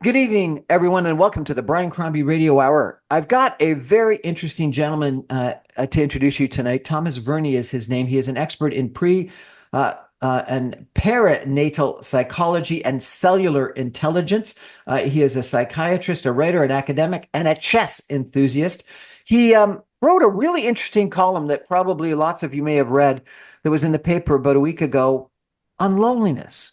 Good evening, everyone, and welcome to the Brian Crombie Radio Hour. I've got a very interesting gentleman to introduce you tonight. Thomas Verny is his name. He is an expert in and perinatal psychology and cellular intelligence. He is a psychiatrist, a writer, an academic, and a chess enthusiast. He wrote a really interesting column that probably lots of you may have read that was in the paper about a week ago on loneliness.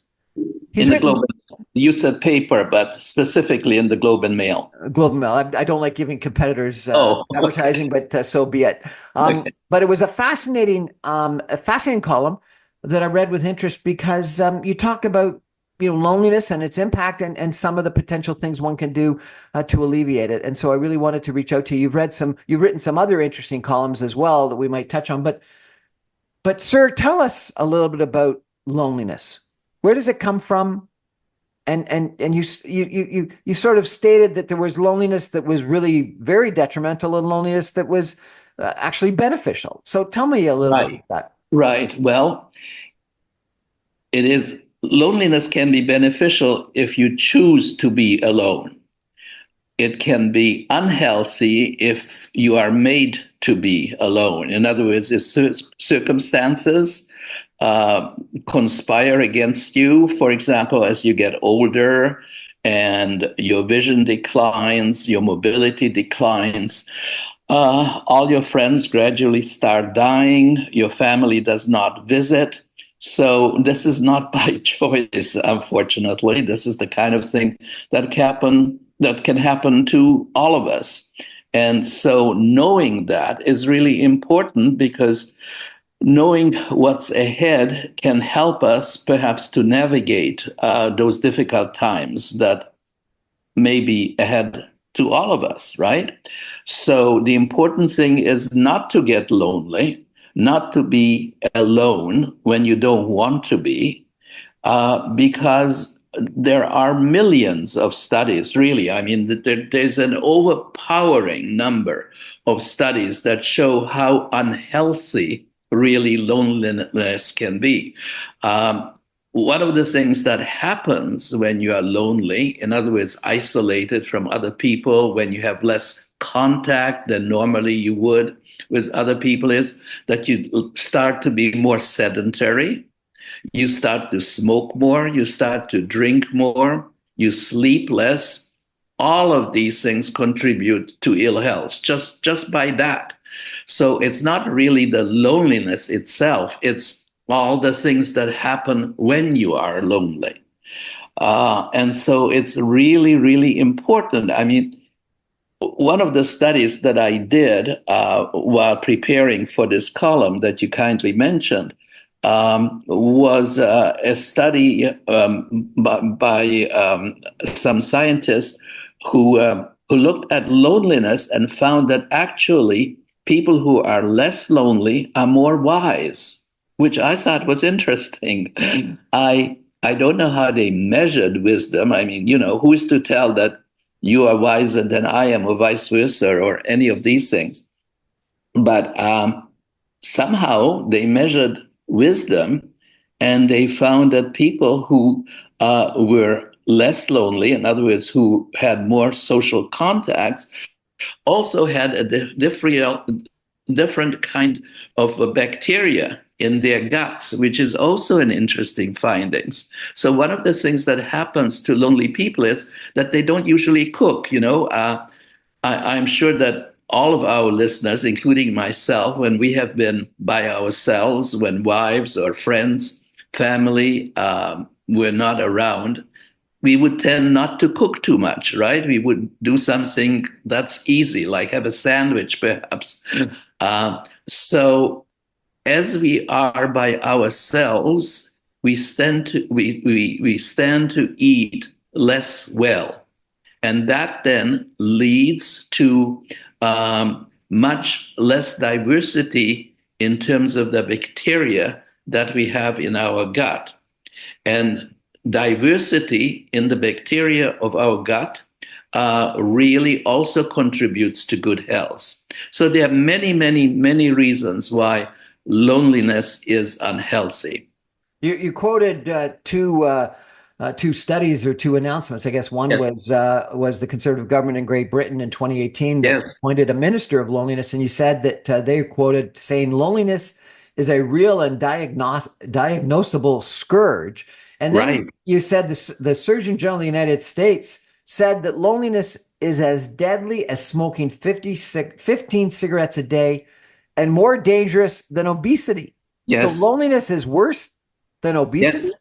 He's In the written Globe, you said paper, but specifically in the Globe and Mail. Globe and Mail. I don't like giving competitors Oh, okay. advertising, but so be it. Okay. But it was a fascinating column that I read with interest because you talk about loneliness and its impact and some of the potential things one can do to alleviate it. And so I really wanted to reach out to you. You've written some other interesting columns as well that we might touch on. But sir, tell us a little bit about loneliness. Where does it come from? And you sort of stated that there was loneliness that was really very detrimental and loneliness that was actually beneficial. So tell me a little bit Right, about that. right. Well, it is loneliness can be beneficial if you choose to be alone. It can be unhealthy if you are made to be alone. In other words, if circumstances uh, conspire against you, for example, as you get older and your vision declines, your mobility declines, all your friends gradually start dying, your family does not visit. So this is not by choice, unfortunately. This is the kind of thing that can happen to all of us. And so knowing that is really important because knowing what's ahead can help us perhaps to navigate those difficult times that may be ahead to all of us, right? So the important thing is not to get lonely, not to be alone when you don't want to be, because there are millions of studies, really. I mean, there's an overpowering number of studies that show how unhealthy really loneliness can be. One of the things that happens when you are lonely, in other words, isolated from other people, when you have less contact than normally you would with other people, is that you start to be more sedentary. You start to smoke more, you start to drink more, you sleep less. All of these things contribute to ill health just by that. So it's not really the loneliness itself, it's all the things that happen when you are lonely. And so it's really, really important. I mean, one of the studies that I did while preparing for this column that you kindly mentioned was a study by some scientists who looked at loneliness and found that actually people who are less lonely are more wise, which I thought was interesting. I don't know how they measured wisdom. I mean, who is to tell that you are wiser than I am, or vice versa, or any of these things? But somehow they measured wisdom and they found that people who were less lonely, in other words, who had more social contacts, also had a different kind of bacteria in their guts, which is also an interesting findings. So one of the things that happens to lonely people is that they don't usually cook. I'm sure that all of our listeners, including myself, when we have been by ourselves, when wives or friends, family were not around, we would tend not to cook too much, right? We would do something that's easy, like have a sandwich, perhaps. So as we are by ourselves, we stand to eat less well, and that then leads to much less diversity in terms of the bacteria that we have in our gut. And diversity in the bacteria of our gut really also contributes to good health. So there are many, many, many reasons why loneliness is unhealthy. You quoted two two studies or two announcements. I guess one Yes. was the Conservative government in Great Britain in 2018 that Yes. appointed a minister of loneliness, and you said that they quoted saying loneliness is a real and diagnosable scourge. And then Right. you said the Surgeon General of the United States said that loneliness is as deadly as smoking 15 cigarettes a day and more dangerous than obesity. So Yes. loneliness is worse than obesity? Yes.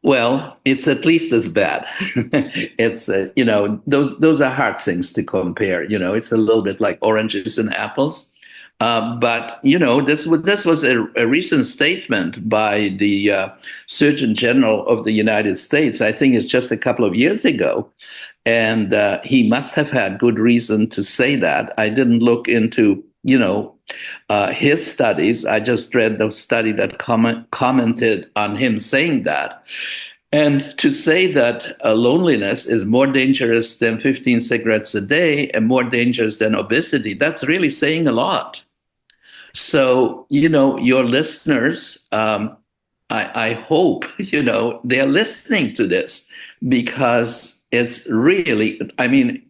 Well, it's at least as bad. It's those are hard things to compare. It's a little bit like oranges and apples. But this was a recent statement by the Surgeon General of the United States. I think it's just a couple of years ago, and he must have had good reason to say that. I didn't look into his studies. I just read the study that commented on him saying that. And to say that loneliness is more dangerous than 15 cigarettes a day and more dangerous than obesity, that's really saying a lot. So, your listeners, I hope, they're listening to this because it's really, I mean,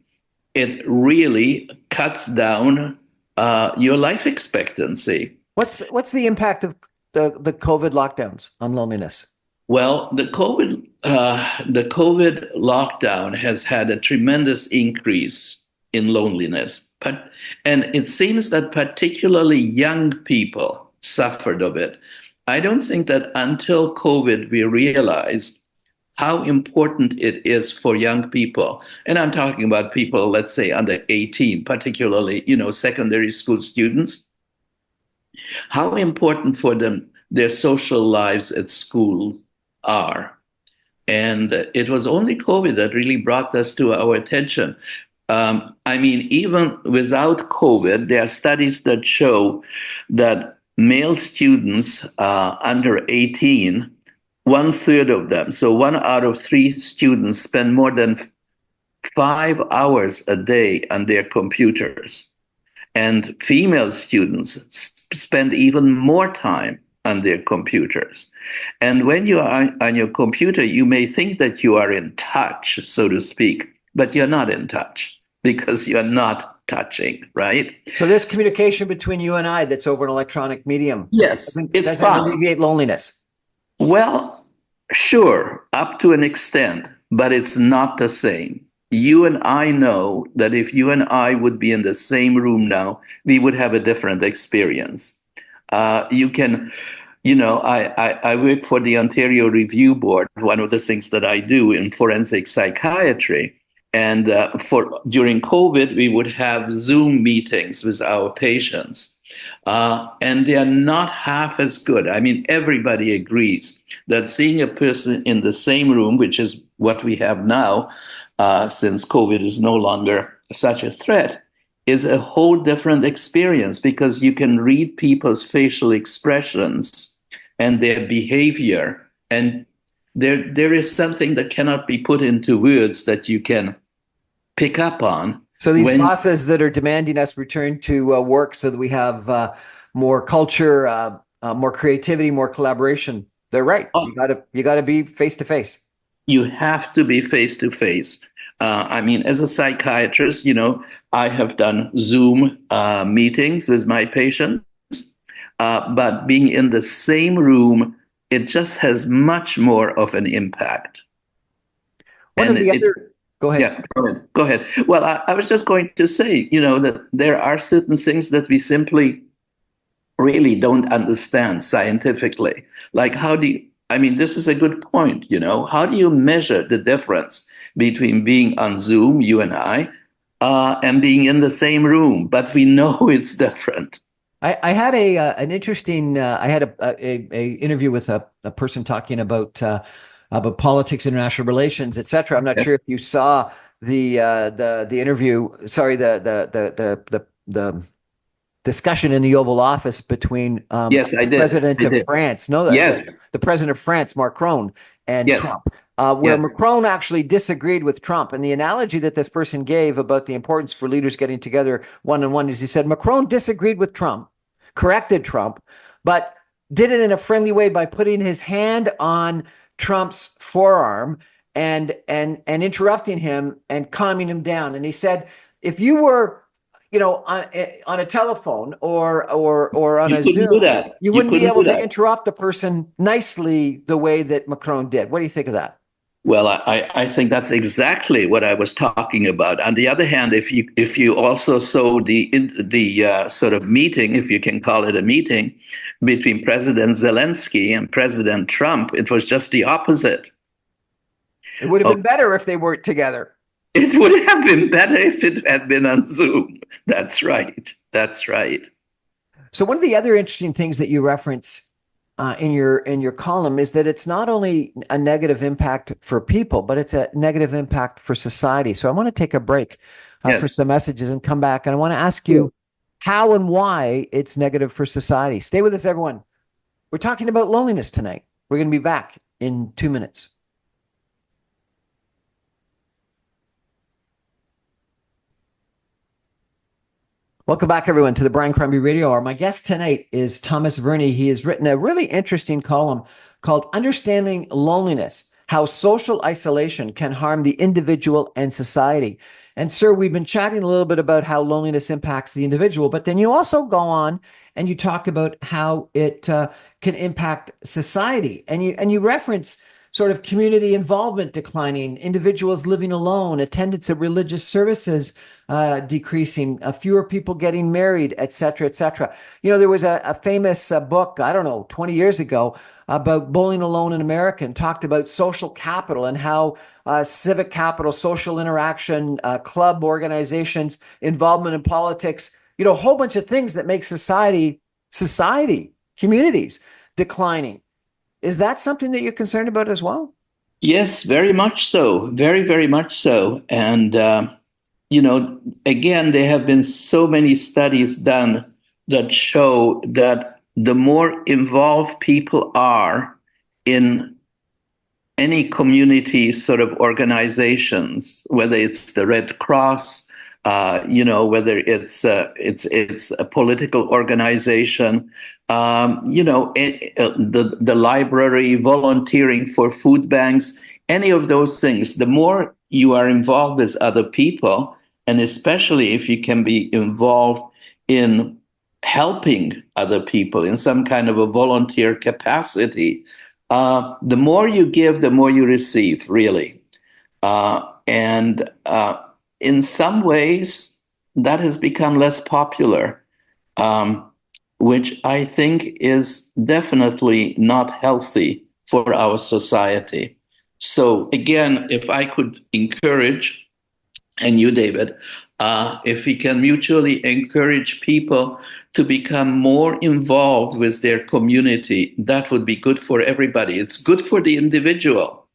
it really cuts down your life expectancy. What's the impact of the COVID lockdowns on loneliness? Well, the COVID lockdown has had a tremendous increase in loneliness, and it seems that particularly young people suffered of it. I don't think that until COVID we realized how important it is for young people, and I'm talking about people, let's say, under 18, particularly, secondary school students, how important for them their social lives at school are. And it was only COVID that really brought this to our attention. Even without COVID, there are studies that show that male students under 18, one third of them, so 1 out of 3 students, spend more than 5 hours a day on their computers. And female students spend even more time on their computers. And when you are on your computer, you may think that you are in touch, so to speak, but you're not in touch because you're not touching, right? So this communication between you and I that's over an electronic medium Yes, it's doesn't fine. alleviate loneliness. Well, sure, up to an extent, but it's not the same. You and I know that if you and I would be in the same room now, we would have a different experience. I work for the Ontario Review Board, one of the things that I do in forensic psychiatry. And during COVID, we would have Zoom meetings with our patients. And they are not half as good. I mean, everybody agrees that seeing a person in the same room, which is what we have now, since COVID is no longer such a threat, is a whole different experience because you can read people's facial expressions and their behavior. And there is something that cannot be put into words that you can pick up on. So these bosses that are demanding us return to work so that we have more culture, more creativity, more collaboration, they're right. You gotta be face to face. You have to be face to face. As a psychiatrist, I have done Zoom meetings with my patients, but being in the same room, it just has much more of an impact. Go ahead. Yeah, go ahead. Well, I was just going to say, that there are certain things that we simply really don't understand scientifically. Like this is a good point, how do you measure the difference between being on Zoom, you and I, and being in the same room? But we know it's different. I had an interesting, I had a interview with a person talking about politics, international relations, etc. I'm not sure if you saw the interview. Sorry, the discussion in the Oval Office between yes, I did. President of France, the President of France, Macron, and Trump, where Macron actually disagreed with Trump. And the analogy that this person gave about the importance for leaders getting together one-on-one is he said Macron disagreed with Trump, corrected Trump, but did it in a friendly way by putting his hand on Trump's forearm and interrupting him and calming him down. And he said, if you were, on a telephone or on You a couldn't do Zoom, that. you You wouldn't be couldn't able do to that. interrupt the person nicely the way that Macron did. What do you think of that? Well, I think that's exactly what I was talking about. On the other hand, if you also saw the sort of meeting, if you can call it a meeting, between President Zelensky and President Trump, it was just the opposite. It would have Oh, been better if they weren't together. it would have been better if it had been on Zoom. That's right. That's right. So one of the other interesting things that you reference in your column is that it's not only a negative impact for people, but it's a negative impact for society. So I want to take a break for Yes. some messages and come back, and I want to ask Sure. you how and why it's negative for society. Stay with us, everyone. We're talking about loneliness tonight. We're going to be back in 2 minutes. Welcome back, everyone, to the Brian Crombie Radio Hour. My guest tonight is Thomas Verny. He has written a really interesting column called Understanding Loneliness, How Social Isolation Can Harm the Individual and Society. And, sir, we've been chatting a little bit about how loneliness impacts the individual, but then you also go on and you talk about how it can impact society. And you reference sort of community involvement declining, individuals living alone, attendance at religious services decreasing, fewer people getting married, et cetera, et cetera. There was a famous book, I don't know, 20 years ago about bowling alone in America, and talked about social capital and how civic capital, social interaction, club organizations, involvement in politics, a whole bunch of things that make society, communities declining. Is that something that you're concerned about as well? Yes, very much so. Very, very much so. And again, there have been so many studies done that show that the more involved people are in any community sort of organizations, whether it's the Red Cross, whether it's a political organization, the library, volunteering for food banks, any of those things, the more you are involved with other people, and especially if you can be involved in helping other people in some kind of a volunteer capacity, the more you give, the more you receive, really. And in some ways, that has become less popular, which I think is definitely not healthy for our society. So again, if I could encourage, and you, David, if we can mutually encourage people to become more involved with their community, that would be good for everybody. It's good for the individual,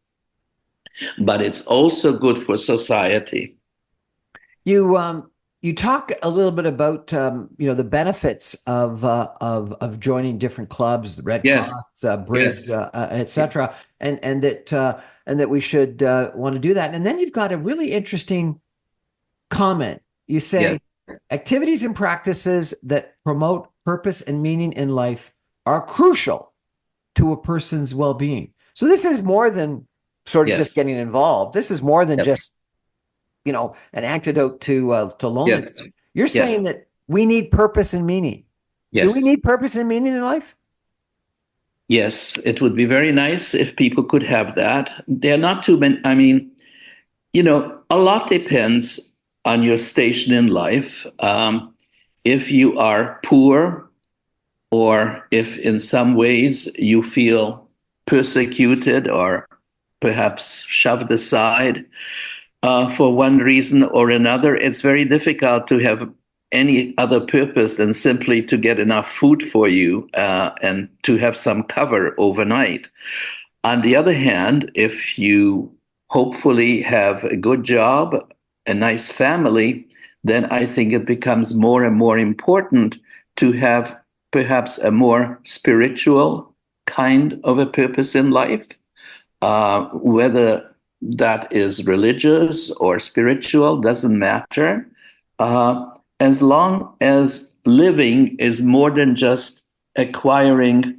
but it's also good for society. You talk a little bit about the benefits of joining different clubs, the Red Cross, Yes, Bridge, yes, etc., and that we should want to do that. And then you've got a really interesting comment. You yes, say activities and practices that promote purpose and meaning in life are crucial to a person's well-being. So this is more than sort of just yes, getting involved. This is more than yep, just an antidote to loneliness. yes, You're saying yes, that we need purpose and meaning. Do we yes, need purpose and meaning in life? yes. It would be very nice if people could have that. There are not too many. I mean, a lot depends on your station in life. If you are poor, or if in some ways you feel persecuted or perhaps shoved aside for one reason or another, it's very difficult to have any other purpose than simply to get enough food for you and to have some cover overnight. On the other hand, if you hopefully have a good job, a nice family, then I think it becomes more and more important to have perhaps a more spiritual kind of a purpose in life, whether that is religious or spiritual, doesn't matter, as long as living is more than just acquiring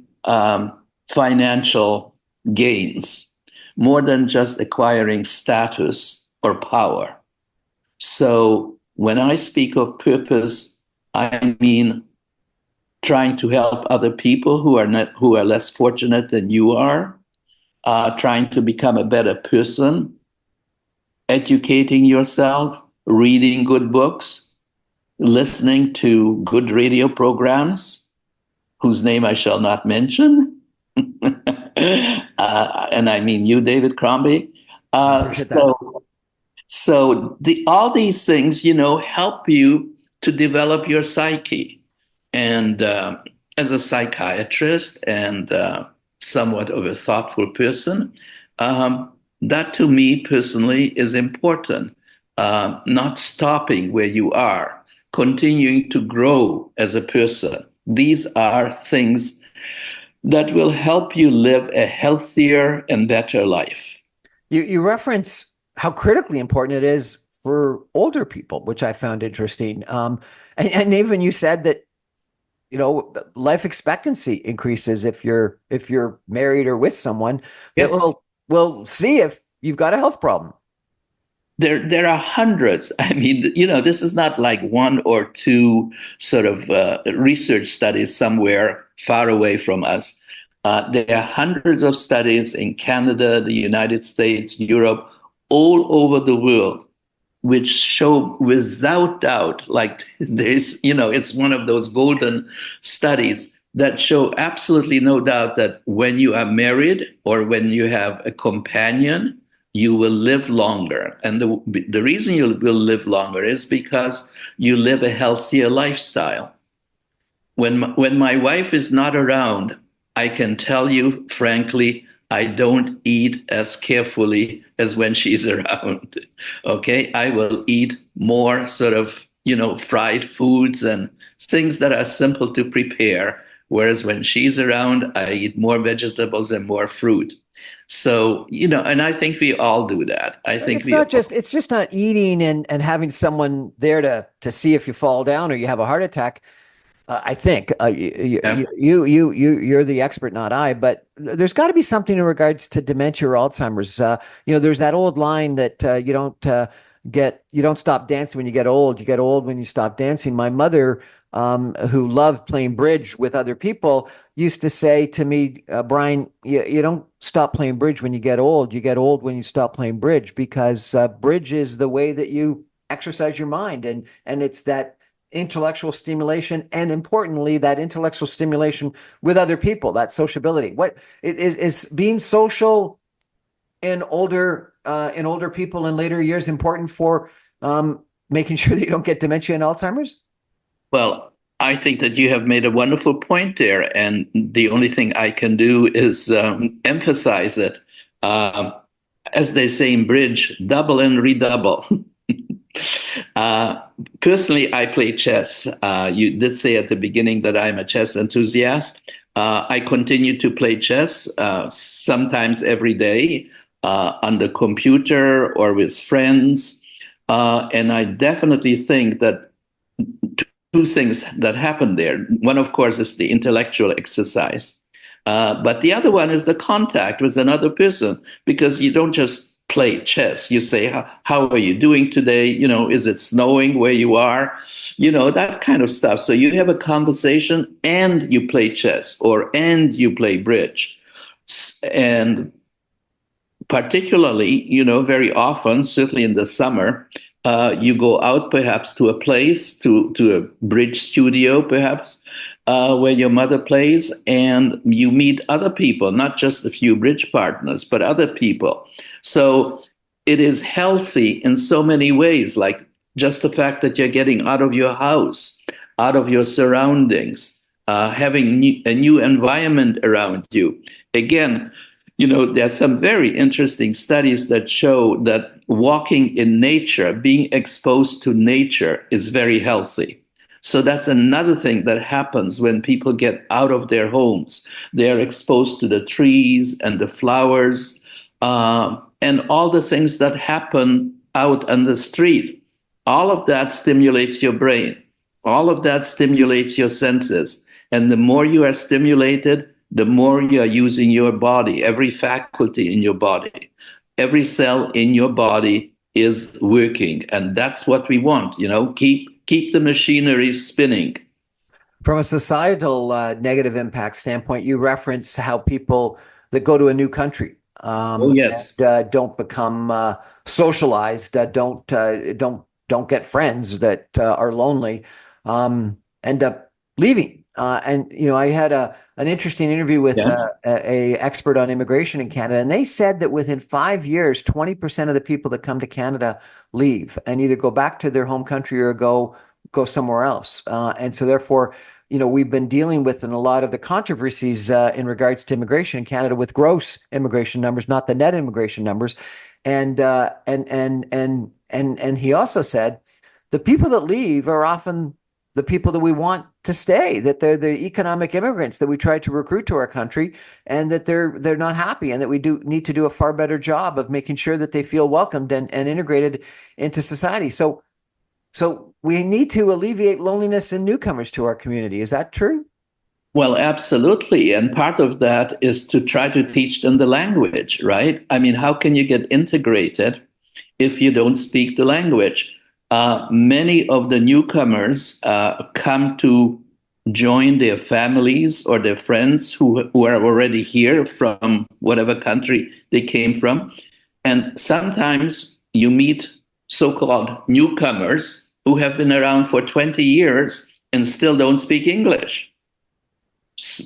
financial gains. more than just acquiring status or power. So when I speak of purpose, I mean trying to help other people who are less fortunate than you are, trying to become a better person, educating yourself, reading good books, listening to good radio programs, whose name I shall not mention. And I mean you, David Crombie. I Uh, appreciate that. so all these things, help you to develop your psyche. And as a psychiatrist and somewhat of a thoughtful person, that to me personally is important. Not stopping where you are, continuing to grow as a person. These are things that will help you live a healthier and better life. You reference how critically important it is for older people, which I found interesting. And even you said that life expectancy increases if you're married or with someone that Yes. will see if you've got a health problem. There are hundreds. I mean, this is not like one or two sort of research studies somewhere far away from us. There are hundreds of studies in Canada, the United States, Europe, all over the world, which show without doubt, like it's one of those golden studies that show absolutely no doubt that when you are married or when you have a companion, you will live longer. And the reason you will live longer is because you live a healthier lifestyle. When my wife is not around, I can tell you frankly, I don't eat as carefully as when she's around. Okay, I will eat more sort of fried foods and things that are simple to prepare. Whereas when she's around, I eat more vegetables and more fruit. So and I think we all do that. I think It's we not all. just it's just not eating and having someone there to see if you fall down or you have a heart attack. I think Yeah. you're the expert, not I. But there's got to be something in regards to dementia or Alzheimer's. There's that old line that you don't stop dancing when you get old. You get old when you stop dancing. My mother, who loved playing bridge with other people, used to say to me, Brian, you don't stop playing bridge when you get old. You get old when you stop playing bridge because bridge is the way that you exercise your mind, and it's that intellectual stimulation, and importantly that intellectual stimulation with other people, that sociability. What it is being social in older people in later years important for making sure that you don't get dementia and Alzheimer's? Well, I think that you have made a wonderful point there, and the only thing I can do is emphasize it. Uh, as they say in bridge, double and redouble. uh, Personally, I play chess. You did say at the beginning that I'm a chess enthusiast. I continue to play chess sometimes every day on the computer or with friends. And I definitely think that two things that happen there. One, of course, is the intellectual exercise. But the other one is the contact with another person, because you don't just play chess. You say, how are you doing today? Is it snowing where you are? That kind of stuff. So you have a conversation and you play chess and you play bridge. And particularly, very often, certainly in the summer, you go out perhaps to a place, to a bridge studio, perhaps, where your mother plays, and you meet other people, not just a few bridge partners, but other people. So it is healthy in so many ways, like just the fact that you're getting out of your house, out of your surroundings, having a new environment around you. Again, there's some very interesting studies that show that walking in nature, being exposed to nature, is very healthy. So that's another thing that happens when people get out of their homes. They're exposed to the trees and the flowers and all the things that happen out on the street. All of that stimulates your brain. All of that stimulates your senses. And the more you are stimulated, the more you are using your body, every faculty in your body. every cell in your body is working, and that's what we want. Keep the machinery spinning. From a societal negative impact standpoint, you reference how people that go to a new country Oh yes. and don't become socialized, don't get friends that are lonely, end up leaving. And I had an interesting interview with Yeah. a expert on immigration in Canada, and they said that within 5 years, 20% of the people that come to Canada leave and either go back to their home country or go somewhere else. And so therefore, we've been dealing with in a lot of the controversies in regards to immigration in Canada with gross immigration numbers, not the net immigration numbers. And he also said the people that leave are often the people that we want to stay, that they're the economic immigrants that we try to recruit to our country, and that they're not happy, and that we do need to do a far better job of making sure that they feel welcomed and integrated into society. So we need to alleviate loneliness in newcomers to our community. Is that true? Well, absolutely. And part of that is to try to teach them the language, right? I mean, how can you get integrated if you don't speak the language? Many of the newcomers come to join their families or their friends who are already here from whatever country they came from. And sometimes you meet so-called newcomers who have been around for 20 years and still don't speak English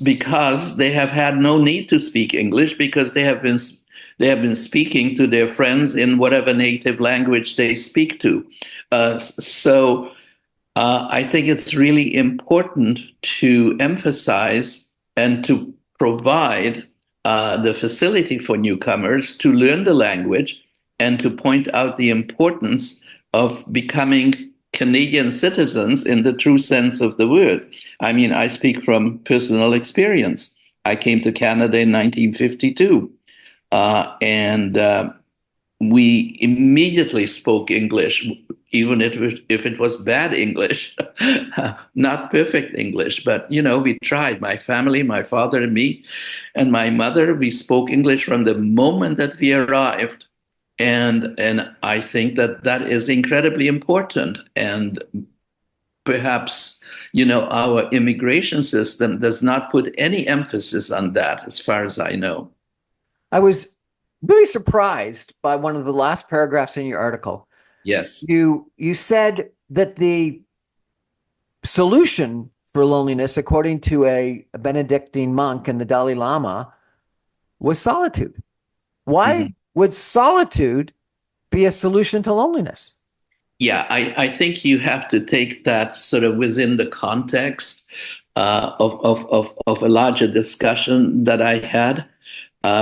because they have had no need to speak English because they have been speaking to their friends in whatever native language they speak to. So I think it's really important to emphasize and to provide the facility for newcomers to learn the language and to point out the importance of becoming Canadian citizens in the true sense of the word. I mean, I speak from personal experience. I came to Canada in 1952, and we immediately spoke English, even if it was bad English, not perfect English. But, we tried. My family, my father and me, and my mother, we spoke English from the moment that we arrived. And I think that is incredibly important. And perhaps, our immigration system does not put any emphasis on that, as far as I know. I was really surprised by one of the last paragraphs in your article. Yes. You said that the solution for loneliness, according to a Benedictine monk and the Dalai Lama, was solitude. Why would solitude be a solution to loneliness? Yeah, I think you have to take that sort of within the context of a larger discussion that I had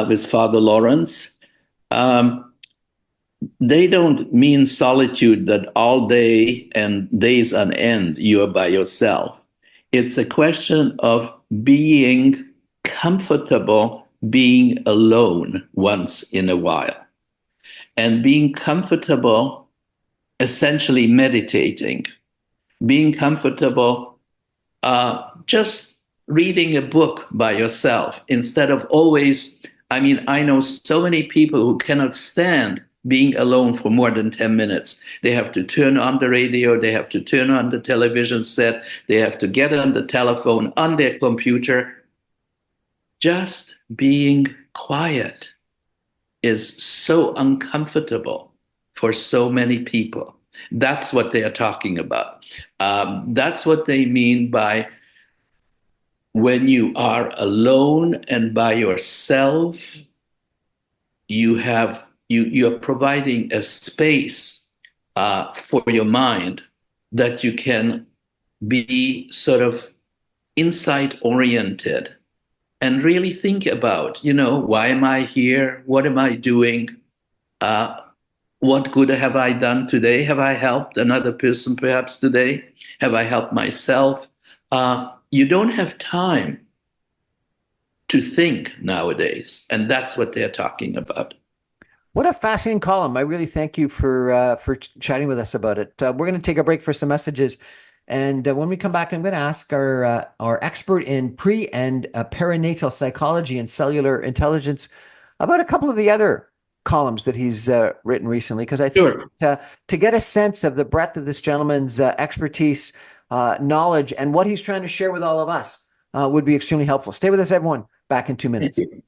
with Father Lawrence. They don't mean solitude that all day and days on end you are by yourself. It's a question of being comfortable being alone once in a while and being comfortable essentially meditating, being comfortable just reading a book by yourself instead of always. I mean, I know so many people who cannot stand being alone for more than 10 minutes. They have to turn on the radio, they have to turn on the television set, they have to get on the telephone, on their computer. Just being quiet is so uncomfortable for so many people. That's what they are talking about. That's what they mean by when you are alone and by yourself, you're providing a space for your mind that you can be sort of insight oriented and really think about, why am I here? What am I doing? What good have I done today? Have I helped another person perhaps today? Have I helped myself? You don't have time to think nowadays, and that's what they're talking about. What a fascinating column. I really thank you for chatting with us about it. We're going to take a break for some messages. And when we come back, I'm going to ask our expert in pre and perinatal psychology and cellular intelligence about a couple of the other columns that he's written recently, because I think Sure. to get a sense of the breadth of this gentleman's expertise, knowledge, and what he's trying to share with all of us would be extremely helpful. Stay with us, everyone. Back in 2 minutes. Thank you.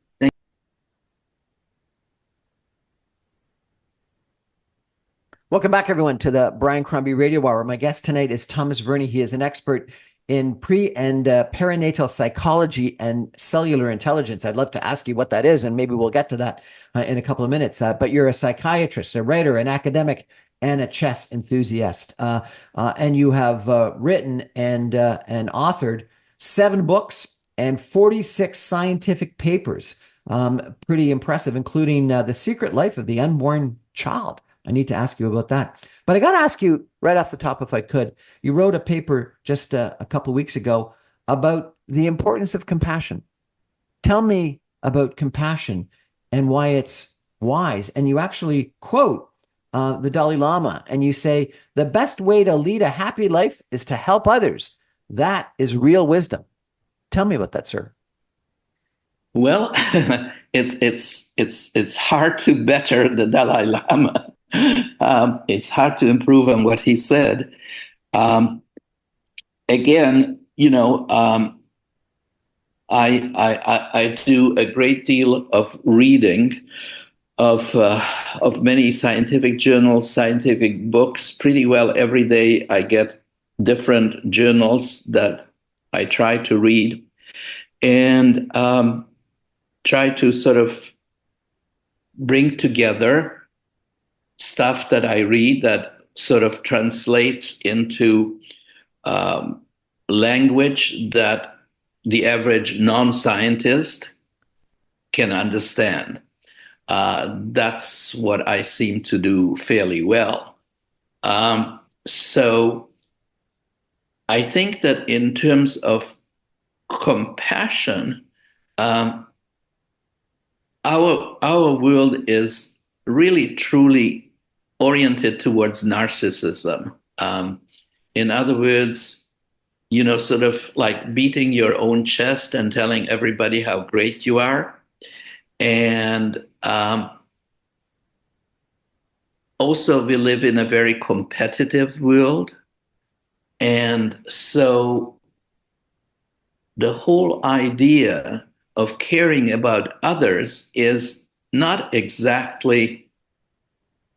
Welcome back, everyone, to the Brian Crombie Radio Hour. My guest tonight is Thomas Verny. He is an expert in pre and perinatal psychology and cellular intelligence. I'd love to ask you what that is, and maybe we'll get to that in a couple of minutes. But you're a psychiatrist, a writer, an academic, and a chess enthusiast. And you have written and authored 7 books and 46 scientific papers. Pretty impressive, including The Secret Life of the Unborn Child. I need to ask you about that. But I got to ask you right off the top, if I could. You wrote a paper just a couple of weeks ago about the importance of compassion. Tell me about compassion and why it's wise. And you actually quote the Dalai Lama, and you say, the best way to lead a happy life is to help others. That is real wisdom. Tell me about that, sir. Well, it's hard to better the Dalai Lama. It's hard to improve on what he said. Again, I do a great deal of reading of many scientific journals, scientific books. Pretty well every day I get different journals that I try to read, and try to sort of bring together stuff that I read that sort of translates into language that the average non-scientist can understand. That's what I seem to do fairly well. So I think that in terms of compassion, our world is really truly oriented towards narcissism. In other words, sort of like beating your own chest and telling everybody how great you are. And also, we live in a very competitive world. And so the whole idea of caring about others is not exactly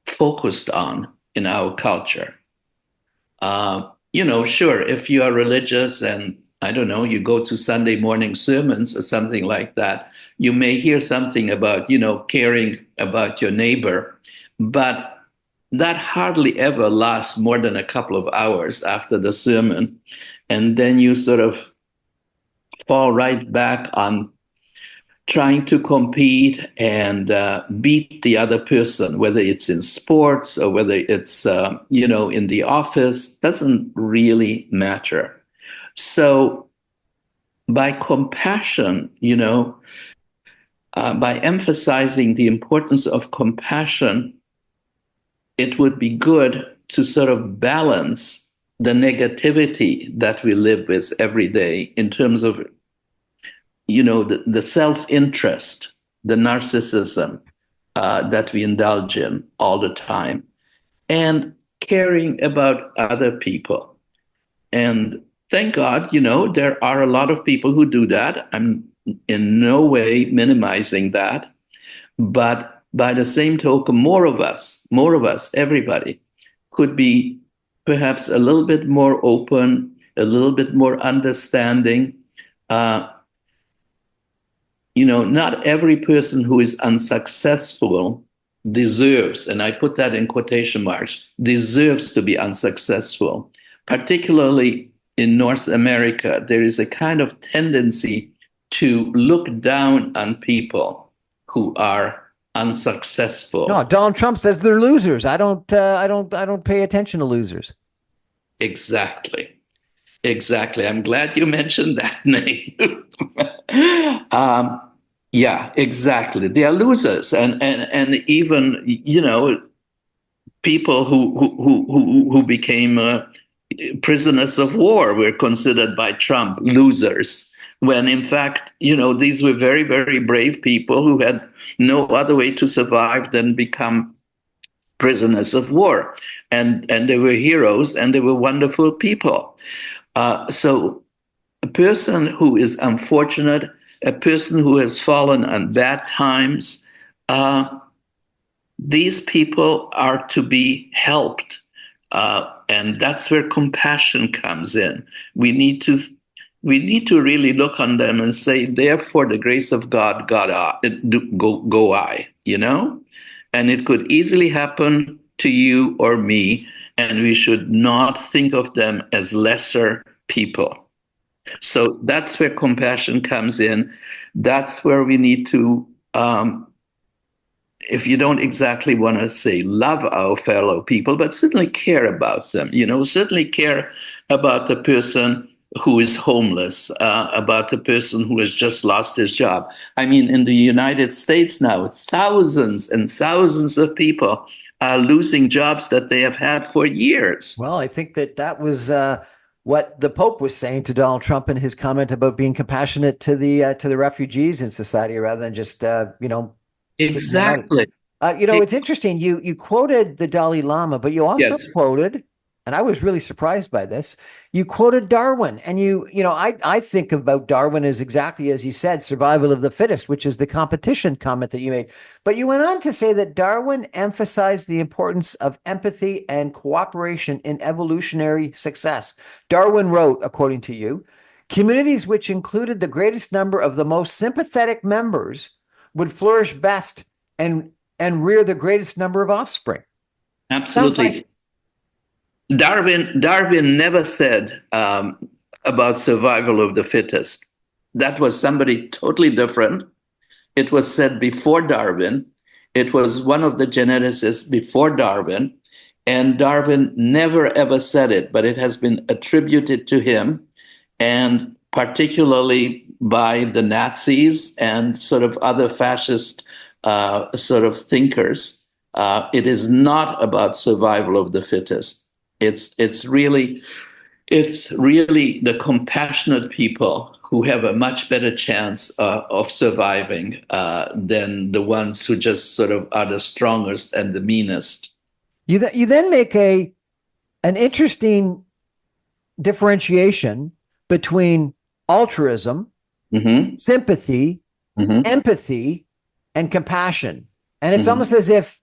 focused on in our culture. Sure, if you are religious and I don't know, you go to Sunday morning sermons or something like that, you may hear something about, caring about your neighbor, but that hardly ever lasts more than a couple of hours after the sermon. And then you sort of fall right back on trying to compete and beat the other person, whether it's in sports or whether it's, in the office, doesn't really matter. So by compassion, by emphasizing the importance of compassion, it would be good to sort of balance the negativity that we live with every day in terms of the self-interest, the narcissism that we indulge in all the time, and caring about other people. And thank God, there are a lot of people who do that. I'm in no way minimizing that. But by the same token, more of us, everybody, could be perhaps a little bit more open, a little bit more understanding. Not every person who is unsuccessful deserves, and I put that in quotation marks, deserves to be unsuccessful. Particularly in North America, there is a kind of tendency to look down on people who are unsuccessful. No, Donald Trump says they're losers. I don't pay attention to losers. Exactly. I'm glad you mentioned that name. Yeah, exactly. They are losers, and even people who became prisoners of war were considered by Trump losers. when in fact, these were very, very brave people who had no other way to survive than become prisoners of war. And they were heroes and they were wonderful people. So a person who is unfortunate, a person who has fallen on bad times, these people are to be helped. And that's where compassion comes in. We need to really look on them and say, therefore, the grace of God, go I, And it could easily happen to you or me, and we should not think of them as lesser people. So that's where compassion comes in. That's where we need to, if you don't exactly want to say love our fellow people, but certainly care about them, certainly care about the person who is homeless, about the person who has just lost his job. I mean, in the United States now, thousands and thousands of people are losing jobs that they have had for years. Well, I think that was what the Pope was saying to Donald Trump in his comment about being compassionate to the refugees in society rather than just Exactly. It's interesting. You quoted the Dalai Lama, but you also Yes. quoted, and I was really surprised by this. You quoted Darwin, and I think about Darwin as exactly as you said, survival of the fittest, which is the competition comment that you made. But you went on to say that Darwin emphasized the importance of empathy and cooperation in evolutionary success. Darwin wrote, according to you, communities which included the greatest number of the most sympathetic members would flourish best and rear the greatest number of offspring. Absolutely. Darwin never said about survival of the fittest. That was somebody totally different. It was said before Darwin. It was one of the geneticists before Darwin. And Darwin never ever said it, but it has been attributed to him, and particularly by the Nazis and sort of other fascist sort of thinkers. It is not about survival of the fittest. It's really the compassionate people who have a much better chance of surviving than the ones who just sort of are the strongest and the meanest. You then make an interesting differentiation between altruism, sympathy, empathy, and compassion. And it's almost as if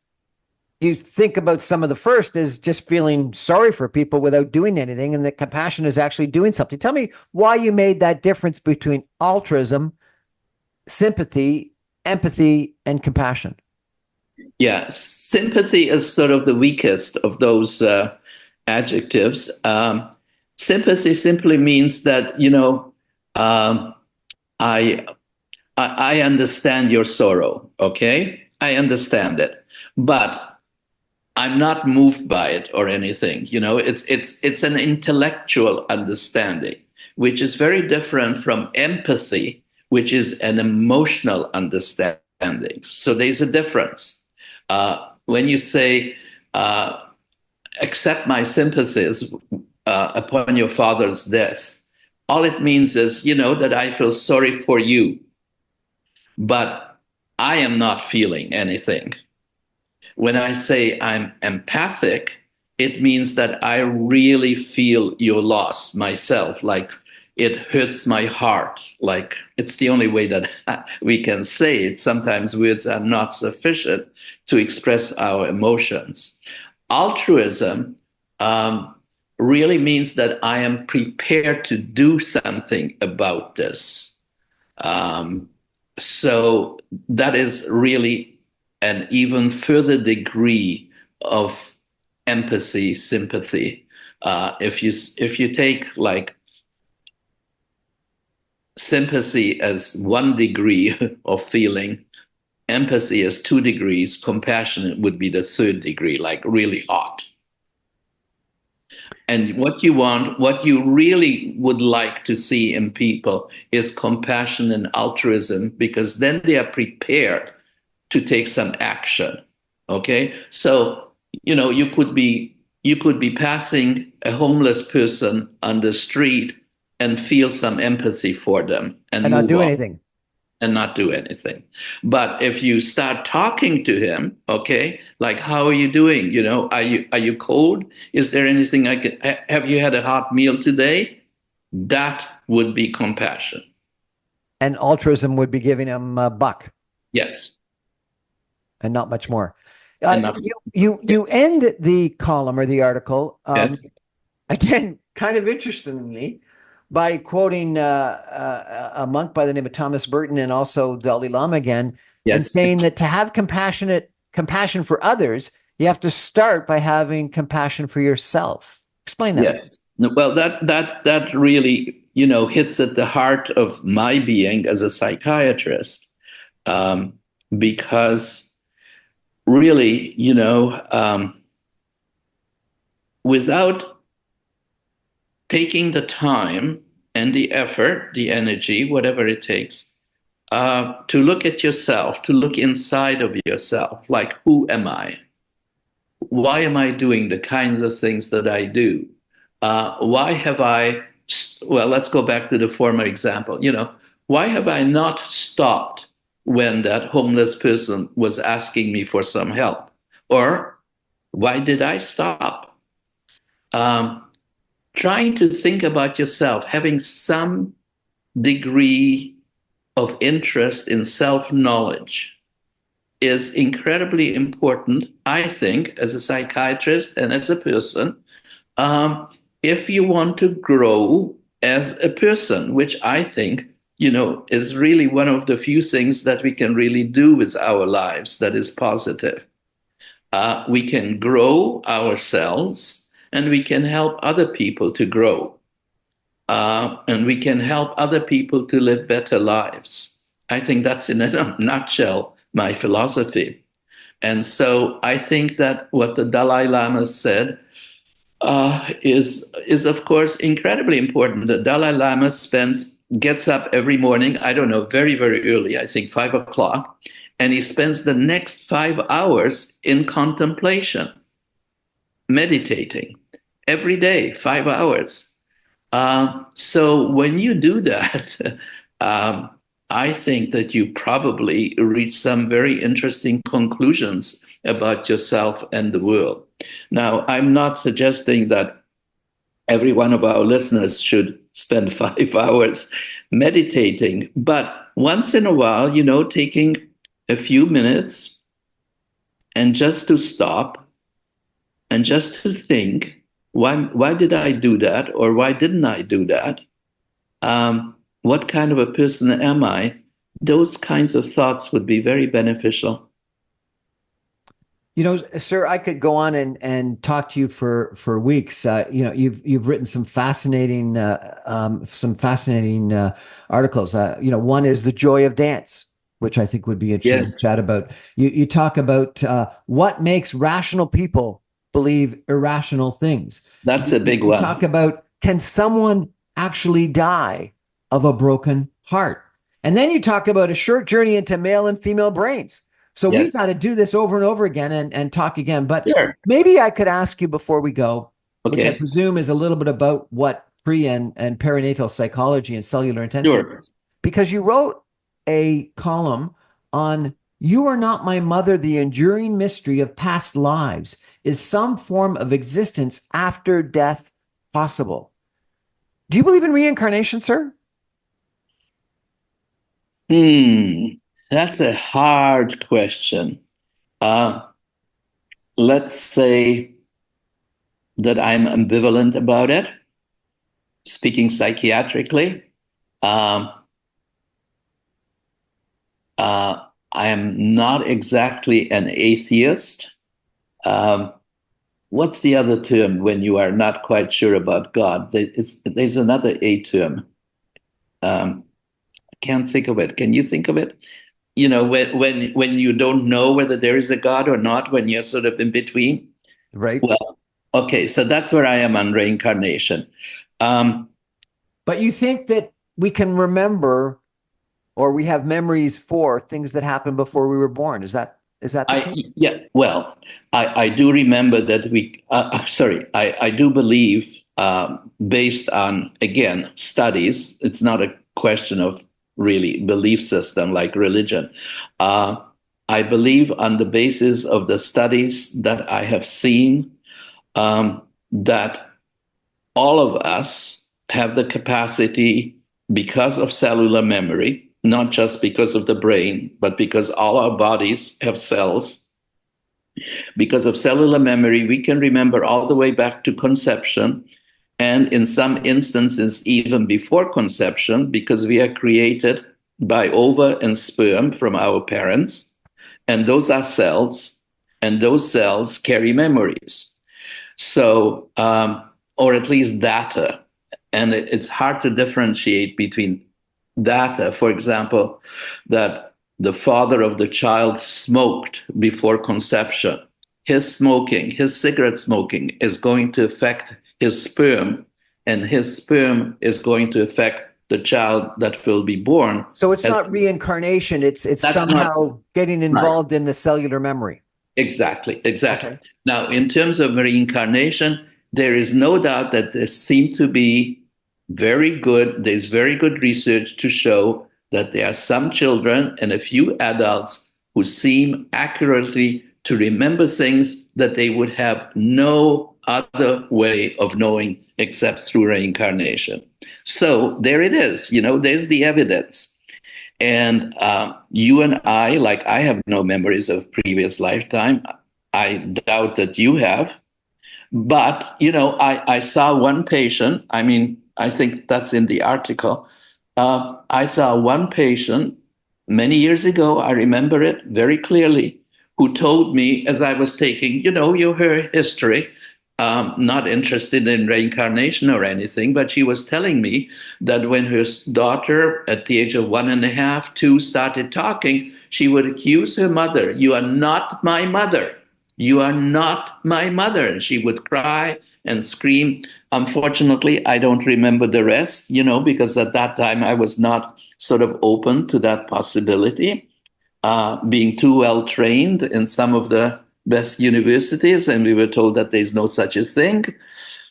you think about some of the first as just feeling sorry for people without doing anything, and that compassion is actually doing something. Tell me why you made that difference between altruism, sympathy, empathy, and compassion. Yeah, sympathy is sort of the weakest of those adjectives. Sympathy simply means that I understand your sorrow. Okay, I understand it, but I'm not moved by it or anything. It's an intellectual understanding, which is very different from empathy, which is an emotional understanding. So there's a difference. When you say, accept my sympathies upon your father's death, all it means is, that I feel sorry for you, but I am not feeling anything. When I say I'm empathic, it means that I really feel your loss myself. Like it hurts my heart. Like it's the only way that we can say it. Sometimes words are not sufficient to express our emotions. Altruism really means that I am prepared to do something about this. So that is really an even further degree of empathy, sympathy. If you take like sympathy as 1 degree of feeling, empathy as 2 degrees, compassion would be the 3rd degree, like really hot. And what you really would like to see in people is compassion and altruism, because then they are prepared to take some action. Okay, so you could be passing a homeless person on the street, and feel some empathy for them and And not move do on anything. and not do anything. But if you start talking to him, okay, like how are you doing? You know, are you cold? Is there anything I can have you had a hot meal today? That would be compassion. And altruism would be giving him a buck Yes. and not much more. And not You end the column or the article yes. again, kind of interestingly, by quoting a monk by the name of Thomas Burton and also Dalai Lama again, and Yes. saying that to have compassion for others, you have to start by having compassion for yourself. Explain that. Yes. Well, that really, hits at the heart of my being as a psychiatrist, um, because really, without taking the time and the effort, the energy, whatever it takes, to look at yourself, to look inside of yourself, like who am I? Why am I doing the kinds of things that I do? Why have I, well, let's go back to the former example. Why have I not stopped when that homeless person was asking me for some help? Or why did I stop? Um, Trying to think about yourself, having some degree of interest in self knowledge is incredibly important, I think, as a psychiatrist and as a person, um, if you want to grow as a person, which I think, is really one of the few things that we can really do with our lives that is positive. We can grow ourselves and we can help other people to grow. And we can help other people to live better lives. I think that's in a nutshell my philosophy. And so I think that what the Dalai Lama said is of course incredibly important. The Dalai Lama gets up every morning, I don't know, very, very early, I think 5 o'clock, and he spends the next 5 hours in contemplation, meditating every day, 5 hours. So when you do that, um, I think that you probably reach some very interesting conclusions about yourself and the world. Now, I'm not suggesting that every one of our listeners should spend 5 hours meditating, but once in a while, taking a few minutes and just to stop and just to think, why did I do that, or why didn't I do that? What kind of a person am I? Those kinds of thoughts would be very beneficial. Sir, I could go on and talk to you for weeks. You've written some fascinating articles. One is The Joy of Dance, which I think would be interesting to Yes, chat about. You talk about what makes rational people believe irrational things. that's a big You one. talk about, can someone actually die of a broken heart? And then you talk about a short journey into male and female brains. So we've got Yes, to do this over and over again and talk again. But sure. maybe I could ask you before we go, which I Okay, presume is a little bit about what pre and perinatal psychology and cellular intensity sure. is, because you wrote a column on "You Are Not My Mother, the Enduring Mystery of Past Lives. Is some form of existence after death possible?" Do you believe in reincarnation, sir? That's a hard question. Uh, let's say that I'm ambivalent about it, speaking psychiatrically. Um, I am not exactly an atheist. Um, what's the other term when you are not quite sure about God? There's another A term. I can't think of it. Can you think of it? When you don't know whether there is a God or not, when you're sort of in between. Right. Well, okay, so that's where I am on reincarnation. Um, But you think that we can remember, or we have memories for things that happened before we were born. Is that the case? yeah, well, I do remember that sorry, I do believe based on, again, studies. It's not a question of really belief system like religion. I believe on the basis of the studies that I have seen, that all of us have the capacity, because of cellular memory, not just because of the brain, but because all our bodies have cells. Because of cellular memory, we can remember all the way back to conception, and in some instances, even before conception, because we are created by ova and sperm from our parents. And those are cells, and those cells carry memories. So, or at least data. And it's hard to differentiate between data, for example, that the father of the child smoked before conception. His smoking, his cigarette smoking, is going to affect his sperm, and his sperm is going to affect the child that will be born. So it's not reincarnation. It's somehow getting involved in the cellular memory. Exactly. Okay. Now, in terms of reincarnation, there is no doubt that there seem to be there's very good research to show that there are some children and a few adults who seem accurately to remember things that they would have no other way of knowing except through reincarnation. So there it is, there's the evidence. And you and I, like, I have no memories of previous lifetime. I doubt that you have. But, I saw one patient. I mean, I think that's in the article. I saw one patient many years ago. I remember it very clearly, who told me, as I was taking, her history, not interested in reincarnation or anything, but she was telling me that when her daughter, at the age of 1.5, 2, started talking, she would accuse her mother, "You are not my mother. You are not my mother." And she would cry and scream. Unfortunately, I don't remember the rest, because at that time I was not sort of open to that possibility, being too well trained in some of the best universities, and we were told that there's no such a thing.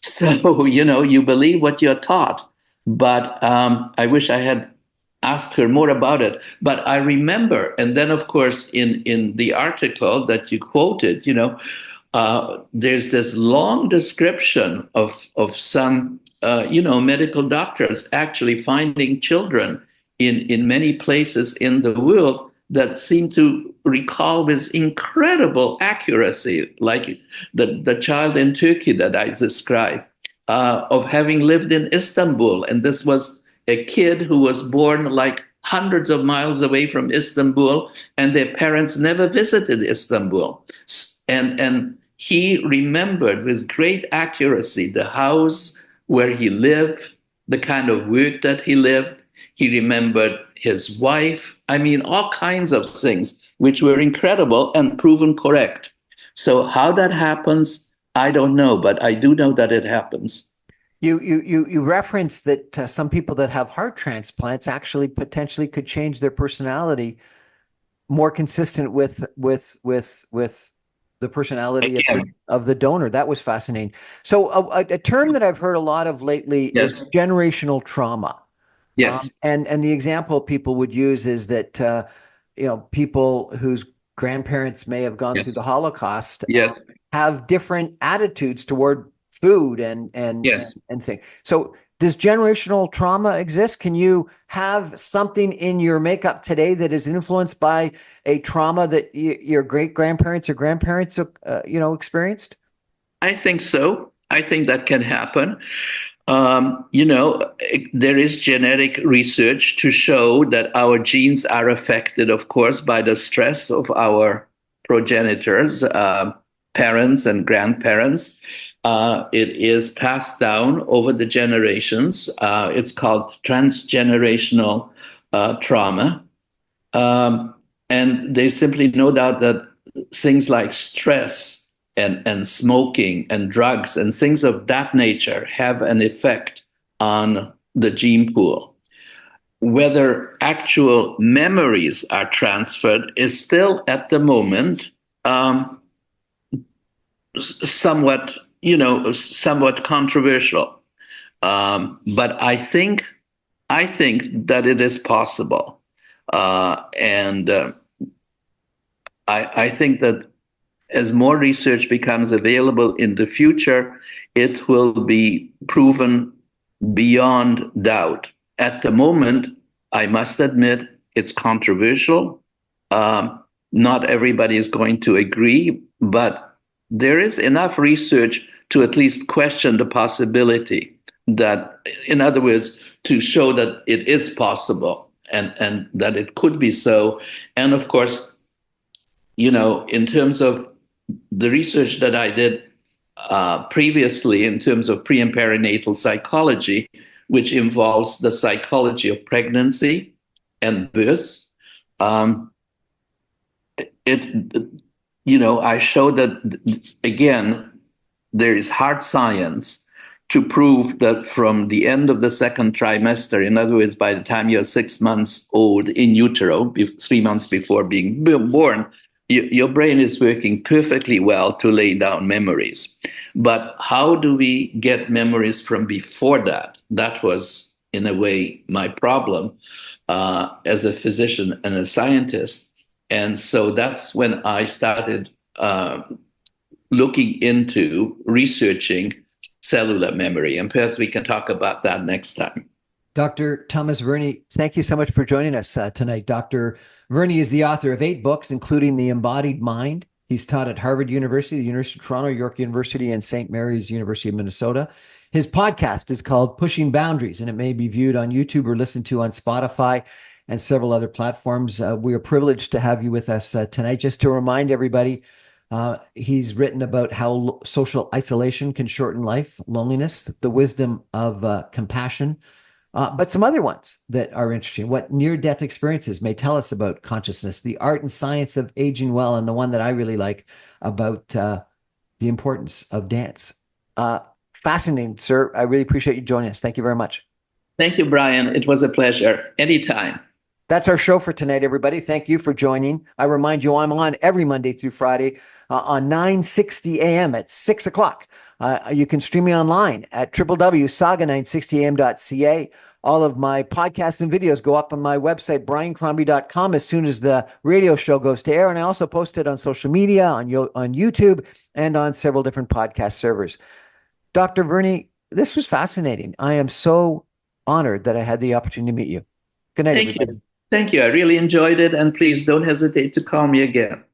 So, you believe what you're taught. But I wish I had asked her more about it. But I remember, and then, of course, in the article that you quoted, there's this long description of some, medical doctors actually finding children in many places in the world that seem to recall with incredible accuracy, like the child in Turkey that I described, of having lived in Istanbul. And this was a kid who was born like hundreds of miles away from Istanbul, and their parents never visited Istanbul. And he remembered with great accuracy the house where he lived, the kind of work that he lived. He remembered his wife. I mean, all kinds of things, which were incredible and proven correct. So how that happens, I don't know, but I do know that it happens. You referenced that some people that have heart transplants actually potentially could change their personality more consistent with the personality of the donor. That was fascinating. So a term that I've heard a lot of lately is generational trauma. Yes. And the example people would use is that people whose grandparents may have gone through the Holocaust have different attitudes toward food and things. So does generational trauma exist? Can you have something in your makeup today that is influenced by a trauma that your great grandparents or grandparents experienced? I think so. I think that can happen. There is genetic research to show that our genes are affected, of course, by the stress of our progenitors, parents and grandparents. It is passed down over the generations. It's called transgenerational trauma. And there's simply no doubt that things like stress and smoking and drugs and things of that nature have an effect on the gene pool. Whether actual memories are transferred is still at the moment somewhat controversial. But I think that it is possible, and I think that as more research becomes available in the future, it will be proven beyond doubt. At the moment, I must admit it's controversial. Not everybody is going to agree, but there is enough research to at least question the possibility that, in other words, to show that it is possible and that it could be so. And of course, in terms of the research that I did previously in terms of pre and perinatal psychology, which involves the psychology of pregnancy and birth, I showed that, again, there is hard science to prove that from the end of the second trimester, in other words, by the time you're 6 months old in utero, 3 months before being born, your brain is working perfectly well to lay down memories. But how do we get memories from before that? That was, in a way, my problem as a physician and a scientist. And so that's when I started looking into researching cellular memory. And perhaps we can talk about that next time. Dr. Thomas Verny, thank you so much for joining us tonight. Dr. Verny is the author of 8 books, including The Embodied Mind. He's taught at Harvard University, the University of Toronto, York University, and St. Mary's University of Minnesota. His podcast is called Pushing Boundaries, and it may be viewed on YouTube or listened to on Spotify and several other platforms. We are privileged to have you with us tonight. Just to remind everybody, he's written about how social isolation can shorten life, loneliness, the wisdom of compassion, but some other ones that are interesting. What near-death experiences may tell us about consciousness, the art and science of aging well, and the one that I really like about the importance of dance. Fascinating, sir. I really appreciate you joining us. Thank you very much. Thank you, Brian. It was a pleasure. Anytime. That's our show for tonight, everybody. Thank you for joining. I remind you, I'm on every Monday through Friday on 9:60 a.m. at 6 o'clock. You can stream me online at www.saga960am.ca. All of my podcasts and videos go up on my website, briancrombie.com, as soon as the radio show goes to air. And I also post it on social media, on YouTube, and on several different podcast servers. Dr. Verny, this was fascinating. I am so honored that I had the opportunity to meet you. Good night, everybody. Thank you. I really enjoyed it. And please don't hesitate to call me again.